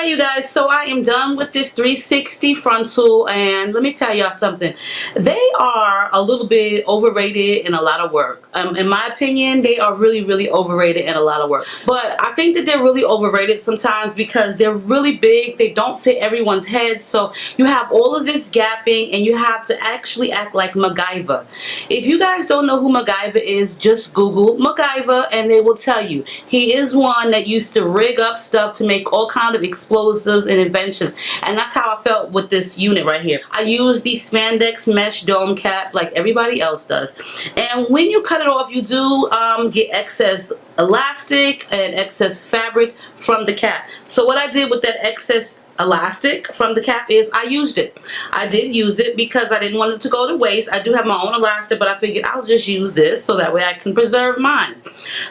Alright you guys, so I am done with this 360 frontal, and let me tell y'all something. They are a little bit overrated and a lot of work. In my opinion, they are really overrated and a lot of work. But I think that they're really overrated sometimes because they're really big. They don't fit everyone's head, so you have all of this gapping and you have to actually act like MacGyver. If you guys don't know who MacGyver is, just Google MacGyver and they will tell you. He is one that used to rig up stuff to make all kinds of explosives and inventions, and that's how I felt with this unit right here. I use the spandex mesh dome cap like everybody else does, and when you cut it off, you do get excess elastic and excess fabric from the cap. So what I did with that excess elastic from the cap is I used it. I did use it because I didn't want it to go to waste. I do have my own elastic, but I figured I'll just use this so that way I can preserve mine.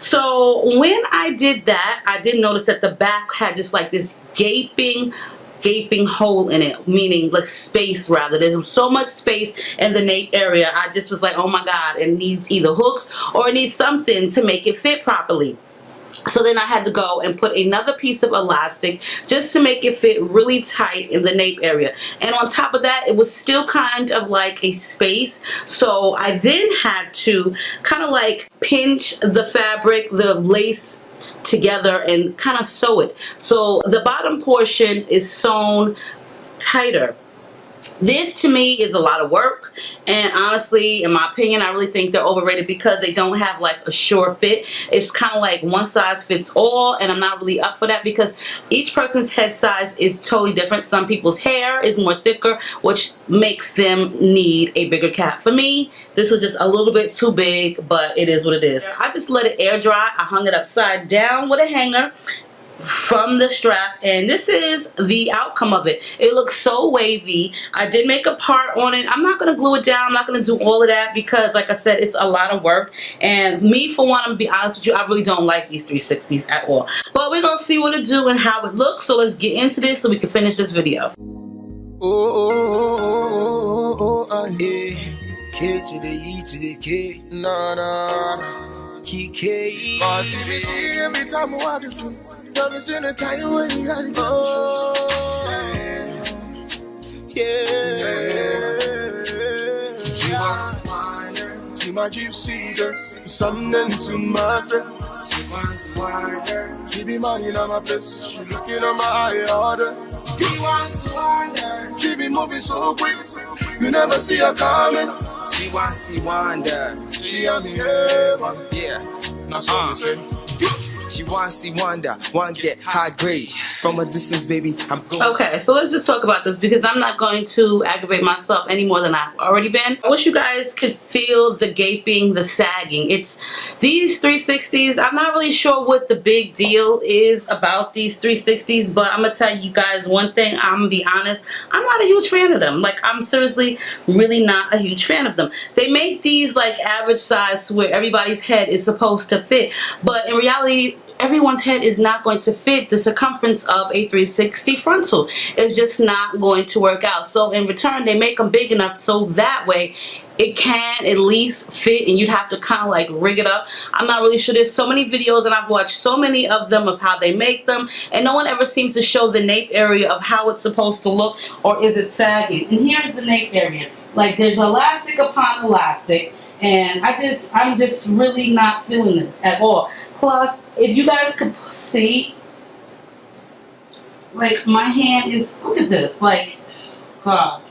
So when I did that, I did notice that the back had just like this gaping hole in it, meaning like space rather. There's so much space in the nape area. I just was like, oh my god, it needs either hooks or it needs something to make it fit properly. So then I had to go and put another piece of elastic just to make it fit really tight in the nape area. And on top of that, it was still kind of like a space. So I then had to kind of like pinch the fabric, the lace together and kind of sew it. So the bottom portion is sewn tighter. This to me is a lot of work, and honestly, in my opinion, I really think they're overrated because they don't have like a sure fit. It's kind of like one size fits all, and I'm not really up for that because each person's head size is totally different. Some people's hair is more thicker, which makes them need a bigger cap. For me, this was just a little bit too big, but it is what it is. I just let it air dry. I hung it upside down with a hanger from the strap, and this is the outcome of it. It looks so wavy. I did make a part on it. I'm not going to glue it down. I'm not going to do all of that because like I said, it's a lot of work, and me for one, I'm going to be honest with you, I really don't like these 360s at all. But we're going to see what it do and how it looks, so let's get into this so we can finish this video. K to the E to the K, nah, K. Every time I do. It's in a time when you gotta go. Yeah. She wants wider. See my gypsy girl, something to myself. She wants wider. She be money on my place. She looking on my eye order. She wants wider. She be moving so quick, you never see her coming. She wants to wander. She on me heaven. Yeah. That's what we say. She wants to wonder, want to get high grade. From a distance, baby, I'm going. Okay, so let's just talk about this because I'm not going to aggravate myself any more than I've already been. I wish you guys could feel the gaping, the sagging. It's these 360s. I'm not really sure what the big deal is about these 360s, but I'm going to tell you guys one thing. I'm going to be honest. I'm not a huge fan of them. Like, I'm seriously really not a huge fan of them. They make these like average size where everybody's head is supposed to fit, but in reality, everyone's head is not going to fit the circumference of a 360 frontal. It's just not going to work out. So in return, they make them big enough so that way it can at least fit, and you'd have to kind of like rig it up. I'm not really sure. There's so many videos and I've watched so many of them of how they make them, and no one ever seems to show the nape area of how it's supposed to look, or is it sagging. And here's the nape area. Like, there's elastic upon elastic, and I'm just really not feeling this at all. Plus, if you guys could see, like, my hand is, look at this, like, God.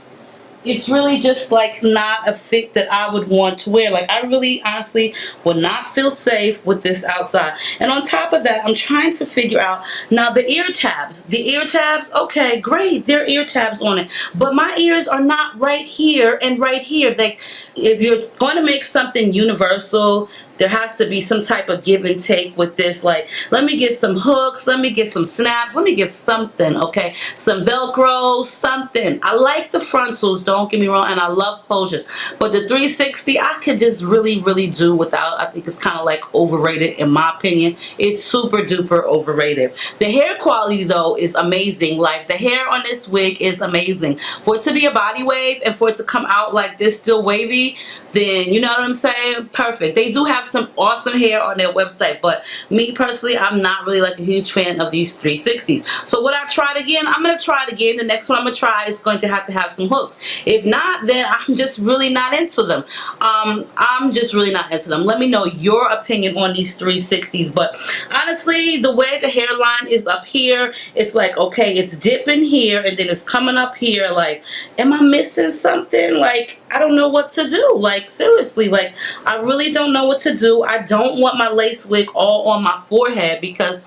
It's really just like not a fit that I would want to wear. Like, I really honestly would not feel safe with this outside. And on top of that, I'm trying to figure out now the ear tabs. The ear tabs, okay, great, there are ear tabs on it, but my ears are not right here and right here. Like, if you're going to make something universal, there has to be some type of give and take with this. Like, let me get some hooks, let me get some snaps, let me get something, okay? Some Velcro, something. I like the frontals, don't get me wrong, and I love closures. But the 360, I could just really do without. I think it's kind of like overrated in my opinion. It's super duper overrated. The hair quality though is amazing. Like, the hair on this wig is amazing. For it to be a body wave and for it to come out like this still wavy, then you know what I'm saying, perfect. They do have some awesome hair on their website, but me personally, I'm not really like a huge fan of these 360s. So would I try it again? I'm gonna try it again. The next one I'm gonna try is going to have some hooks. If not, then I'm just really not into them. I'm just really not into them. Let me know your opinion on these 360s. But honestly, the way the hairline is up here, it's like, okay, it's dipping here and then it's coming up here. Like, am I missing something? Like, I don't know what to do. Like, seriously, like, I really don't know what to do. I don't want my lace wig all on my forehead because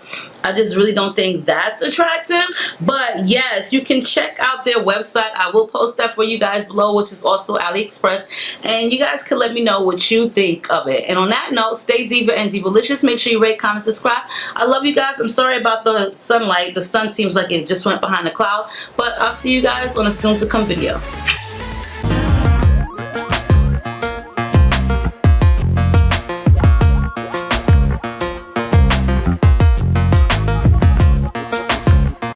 I just really don't think that's attractive. But yes, you can check out their website. I will post that for you guys below, which is also AliExpress, and you guys can let me know what you think of it. And on that note, stay diva and divalicious. Make sure you rate, comment, subscribe. I love you guys. I'm sorry about the sunlight. The sun seems like it just went behind the cloud, but I'll see you guys on a soon to come video.